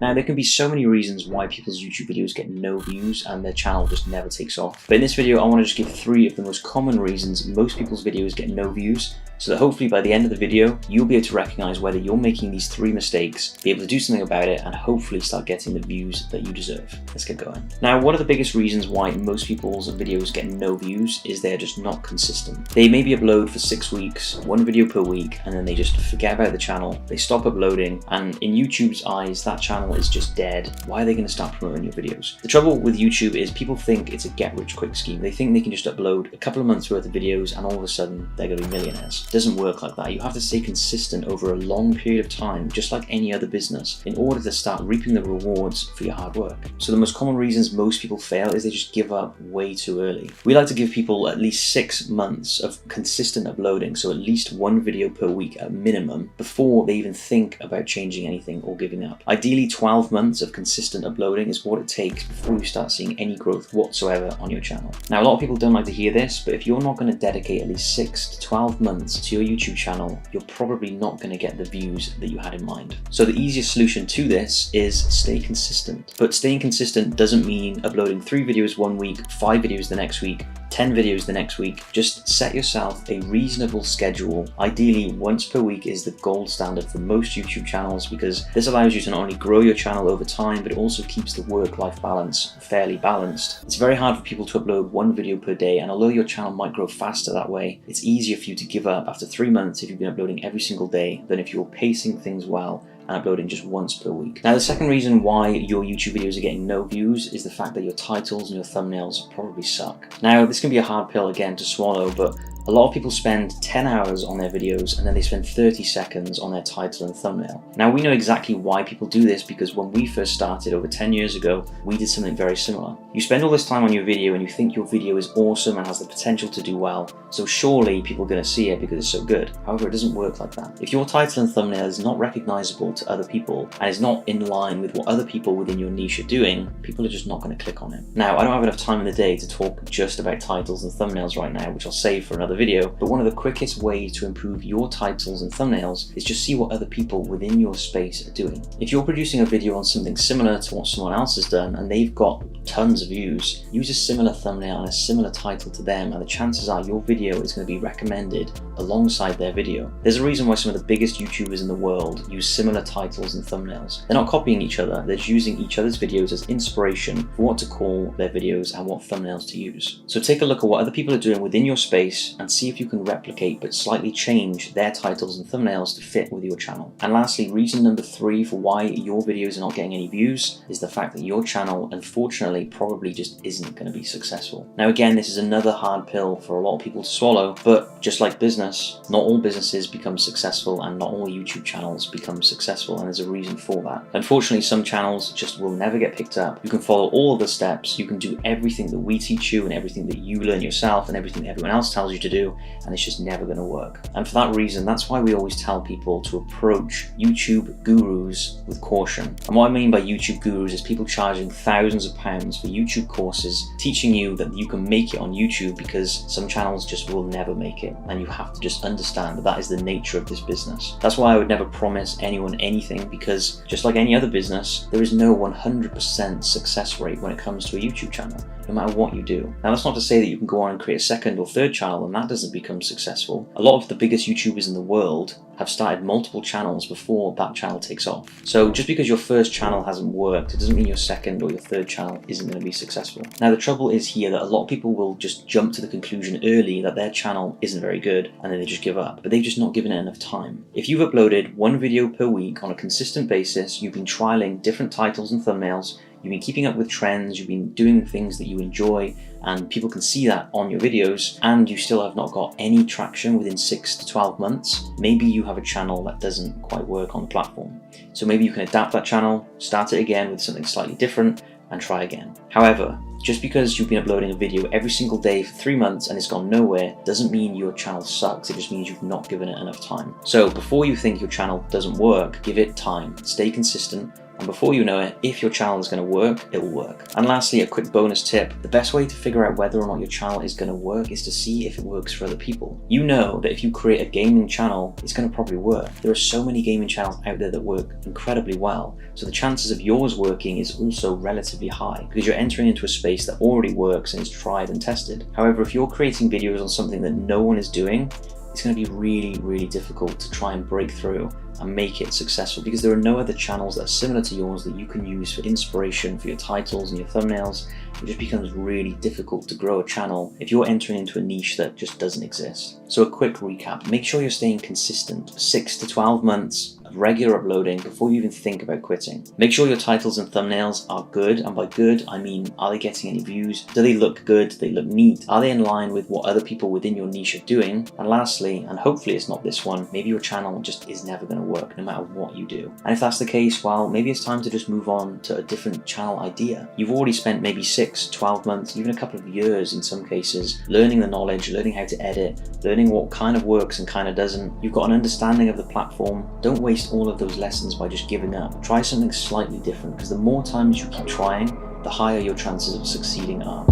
Now, there can be so many reasons why people's YouTube videos get no views and their channel just never takes off. But in this video, I want to just give 3 of the most common reasons most people's videos get no views, so that hopefully by the end of the video, you'll be able to recognize whether you're making these 3 mistakes, be able to do something about it, and hopefully start getting the views that you deserve. Let's get going. Now, one of the biggest reasons why most people's videos get no views is they're just not consistent. They maybe upload for 6 weeks, 1 video per week, and then they just forget about the channel, they stop uploading, and in YouTube's eyes, that channel is just dead. Why are they going to start promoting your videos? The trouble with YouTube is people think it's a get-rich-quick scheme. They think they can just upload a couple of months worth of videos and all of a sudden they're going to be millionaires. It doesn't work like that. You have to stay consistent over a long period of time, just like any other business, in order to start reaping the rewards for your hard work. So the most common reasons most people fail is they just give up way too early. We like to give people at least 6 months of consistent uploading, so at least 1 video per week at minimum, before they even think about changing anything or giving up. Ideally, 12 months of consistent uploading is what it takes before you start seeing any growth whatsoever on your channel. Now, a lot of people don't like to hear this, but if you're not going to dedicate at least 6 to 12 months to your YouTube channel, you're probably not going to get the views that you had in mind. So the easiest solution to this is stay consistent. But staying consistent doesn't mean uploading 3 videos one week, 5 videos the next week, 10 videos the next week. Just set yourself a reasonable schedule. Ideally, once per week is the gold standard for most YouTube channels, because this allows you to not only grow your channel over time, but it also keeps the work-life balance fairly balanced. It's very hard for people to upload 1 video per day, and although your channel might grow faster that way, it's easier for you to give up after 3 months if you've been uploading every single day than if you're pacing things well and uploading just once per week. Now, the second reason why your YouTube videos are getting no views is the fact that your titles and your thumbnails probably suck. Now, this can be a hard pill again to swallow, but a lot of people spend 10 hours on their videos and then they spend 30 seconds on their title and thumbnail. Now, we know exactly why people do this, because when we first started over 10 years ago, we did something very similar. You spend all this time on your video and you think your video is awesome and has the potential to do well, so surely people are going to see it because it's so good. However, it doesn't work like that. If your title and thumbnail is not recognizable to other people and is not in line with what other people within your niche are doing, people are just not going to click on it. Now, I don't have enough time in the day to talk just about titles and thumbnails right now, which I'll save for another video, but one of the quickest ways to improve your titles and thumbnails is just see what other people within your space are doing. If you're producing a video on something similar to what someone else has done and they've got tons of views, use a similar thumbnail and a similar title to them, and the chances are your video is going to be recommended alongside their video. There's a reason why some of the biggest YouTubers in the world use similar titles and thumbnails. They're not copying each other, they're just using each other's videos as inspiration for what to call their videos and what thumbnails to use. So take a look at what other people are doing within your space and see if you can replicate but slightly change their titles and thumbnails to fit with your channel. And lastly, reason number 3 for why your videos are not getting any views is the fact that your channel, unfortunately, probably just isn't going to be successful. Now, again, this is another hard pill for a lot of people to swallow, but just like business, not all businesses become successful and not all YouTube channels become successful, and there's a reason for that. Unfortunately, some channels just will never get picked up. You can follow all of the steps, you can do everything that we teach you and everything that you learn yourself and everything that everyone else tells you to do, and it's just never going to work. And for that reason, that's why we always tell people to approach YouTube gurus with caution. And what I mean by YouTube gurus is people charging thousands of pounds for YouTube courses teaching you that you can make it on YouTube, because some channels just will never make it, and you have to just understand that that is the nature of this business. That's why I would never promise anyone anything, because just like any other business, there is no 100% success rate when it comes to a YouTube channel, no matter what you do. Now, that's not to say that you can go on and create a second or third channel and that doesn't become successful. A lot of the biggest YouTubers in the world have started multiple channels before that channel takes off. So just because your first channel hasn't worked, it doesn't mean your second or your third channel isn't going to be successful. Now, the trouble is here that a lot of people will just jump to the conclusion early that their channel isn't very good and then they just give up, but they've just not given it enough time. If you've uploaded 1 video per week on a consistent basis, you've been trialing different titles and thumbnails, you've been keeping up with trends, you've been doing things that you enjoy, and people can see that on your videos, and you still have not got any traction within 6 to 12 months, maybe you have a channel that doesn't quite work on the platform. So maybe you can adapt that channel, start it again with something slightly different, and try again. However, just because you've been uploading a video every single day for 3 months and it's gone nowhere doesn't mean your channel sucks, it just means you've not given it enough time. So before you think your channel doesn't work, give it time, stay consistent, And before you know it, if your channel is going to work, it will work. And lastly, a quick bonus tip. The best way to figure out whether or not your channel is going to work is to see if it works for other people. You know that if you create a gaming channel, it's going to probably work. There are so many gaming channels out there that work incredibly well. So the chances of yours working is also relatively high because you're entering into a space that already works and is tried and tested. However, if you're creating videos on something that no one is doing, it's going to be really, really difficult to try and break through and make it successful because there are no other channels that are similar to yours that you can use for inspiration for your titles and your thumbnails. It just becomes really difficult to grow a channel if you're entering into a niche that just doesn't exist. So a quick recap, make sure you're staying consistent, 6 to 12 months of regular uploading before you even think about quitting. Make sure your titles and thumbnails are good, and by good I mean, are they getting any views? Do they look good? Do they look neat? Are they in line with what other people within your niche are doing? And lastly, and hopefully it's not this one, maybe your channel just is never going to work no matter what you do. And if that's the case, well, maybe it's time to just move on to a different channel idea. You've already spent maybe 6, 12 months, even a couple of years in some cases, learning the knowledge, learning how to edit, learning what kind of works and kind of doesn't. You've got an understanding of the platform. Don't waste all of those lessons by just giving up. Try something slightly different because the more times you keep trying, the higher your chances of succeeding are.